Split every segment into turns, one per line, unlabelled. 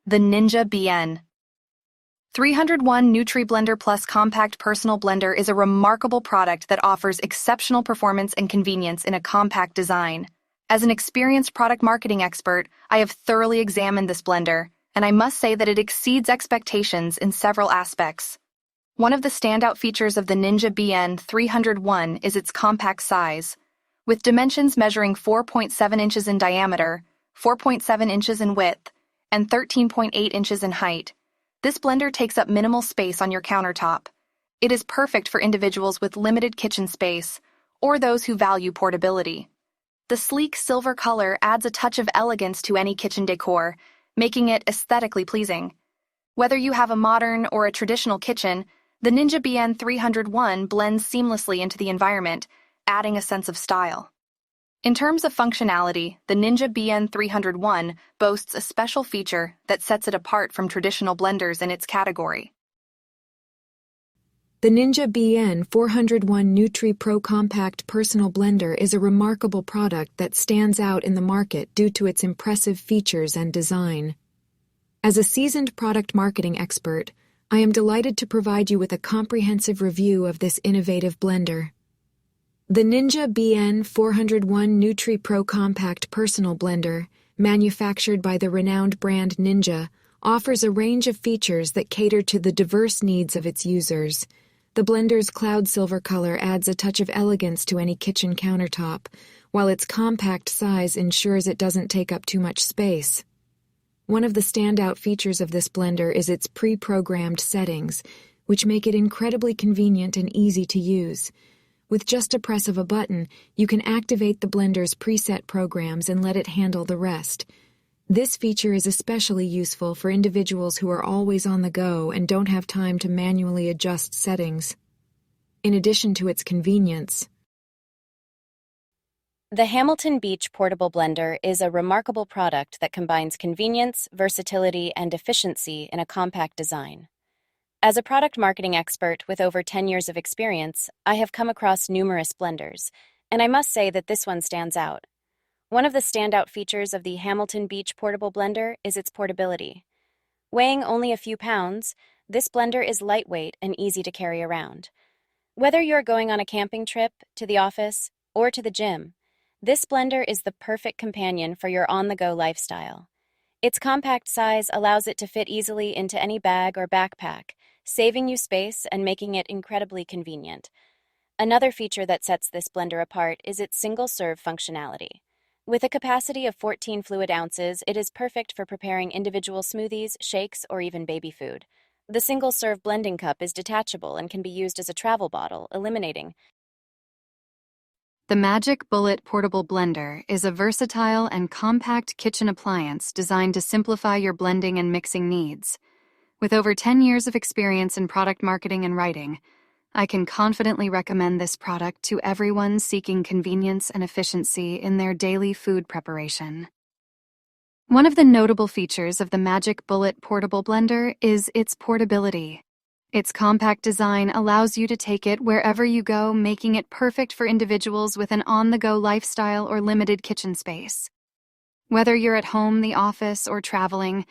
The Ninja BN 301 Nutri-Blender Plus Compact Personal Blender is a remarkable product that offers exceptional performance and convenience in a compact design. As an experienced product marketing expert, I have thoroughly examined this blender, and I must say that it exceeds expectations in several aspects. One of the standout features of the Ninja BN 301 is its compact size. With dimensions measuring 4.7 inches in diameter, 4.7 inches in width, and 13.8 inches in height, this blender takes up minimal space on your countertop. It is perfect for individuals with limited kitchen space or those who value portability. The sleek silver color adds a touch of elegance to any kitchen decor, making it aesthetically pleasing. Whether you have a modern or a traditional kitchen, the Ninja BN 301 blends seamlessly into the environment, adding a sense of style. In terms of functionality, the Ninja BN 301 boasts a special feature that sets it apart from traditional blenders in its category.
The Ninja BN 401 Nutri Pro Compact Personal Blender is a remarkable product that stands out in the market due to its impressive features and design. As a seasoned product marketing expert, I am delighted to provide you with a comprehensive review of this innovative blender. The Ninja BN 401 Nutri Pro Compact Personal Blender, manufactured by the renowned brand Ninja, offers a range of features that cater to the diverse needs of its users. The blender's cloud silver color adds a touch of elegance to any kitchen countertop, while its compact size ensures it doesn't take up too much space. One of the standout features of this blender is its pre-programmed settings, which make it incredibly convenient and easy to use. With just a press of a button, you can activate the blender's preset programs and let it handle the rest. This feature is especially useful for individuals who are always on the go and don't have time to manually adjust settings. In addition to its convenience,
the Hamilton Beach Portable Blender is a remarkable product that combines convenience, versatility, and efficiency in a compact design. As a product marketing expert with over 10 years of experience, I have come across numerous blenders, and I must say that this one stands out. One of the standout features of the Hamilton Beach Portable Blender is its portability. Weighing only a few pounds, this blender is lightweight and easy to carry around. Whether you're going on a camping trip, to the office, or to the gym, this blender is the perfect companion for your on-the-go lifestyle. Its compact size allows it to fit easily into any bag or backpack, saving you space and making it incredibly convenient. Another feature that sets this blender apart is its single-serve functionality. With a capacity of 14 fluid ounces, it is perfect for preparing individual smoothies, shakes, or even baby food. The single-serve blending cup is detachable and can be used as a travel bottle, eliminating.
The Magic Bullet Portable Blender is a versatile and compact kitchen appliance designed to simplify your blending and mixing needs. With over 10 years of experience in product marketing and writing, I can confidently recommend this product to everyone seeking convenience and efficiency in their daily food preparation. One of the notable features of the Magic Bullet Portable Blender is its portability. Its compact design allows you to take it wherever you go, making it perfect for individuals with an on-the-go lifestyle or limited kitchen space. Whether you're at home, the office, or traveling,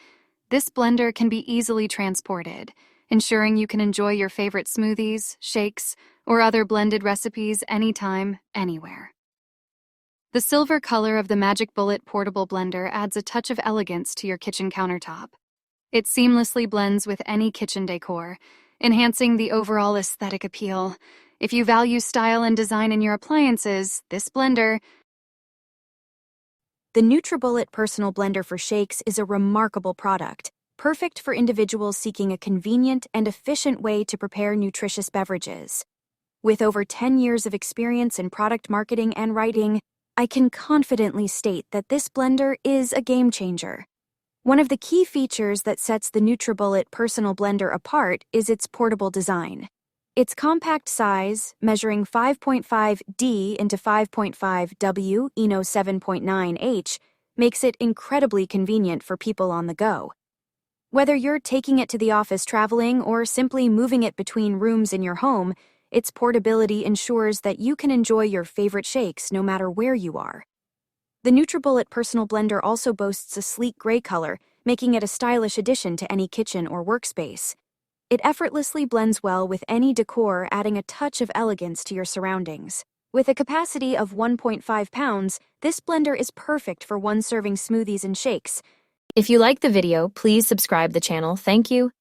this blender can be easily transported, ensuring you can enjoy your favorite smoothies, shakes, or other blended recipes anytime, anywhere. The silver color of the Magic Bullet Portable Blender adds a touch of elegance to your kitchen countertop. It seamlessly blends with any kitchen decor, enhancing the overall aesthetic appeal. If you value style and design in your appliances, this blender.
The NutriBullet Personal Blender for Shakes is a remarkable product, perfect for individuals seeking a convenient and efficient way to prepare nutritious beverages. With over 10 years of experience in product marketing and writing, I can confidently state that this blender is a game changer. One of the key features that sets the NutriBullet Personal Blender apart is its portable design. Its compact size, measuring 5.5 D into 5.5 W, Eno 7.9 H, makes it incredibly convenient for people on the go. Whether you're taking it to the office traveling or simply moving it between rooms in your home, its portability ensures that you can enjoy your favorite shakes no matter where you are. The NutriBullet Personal Blender also boasts a sleek gray color, making it a stylish addition to any kitchen or workspace. It effortlessly blends well with any decor, adding a touch of elegance to your surroundings. With a capacity of 1.5 pounds, this blender is perfect for one-serving smoothies and shakes.
If you like the video, please subscribe the channel. Thank you.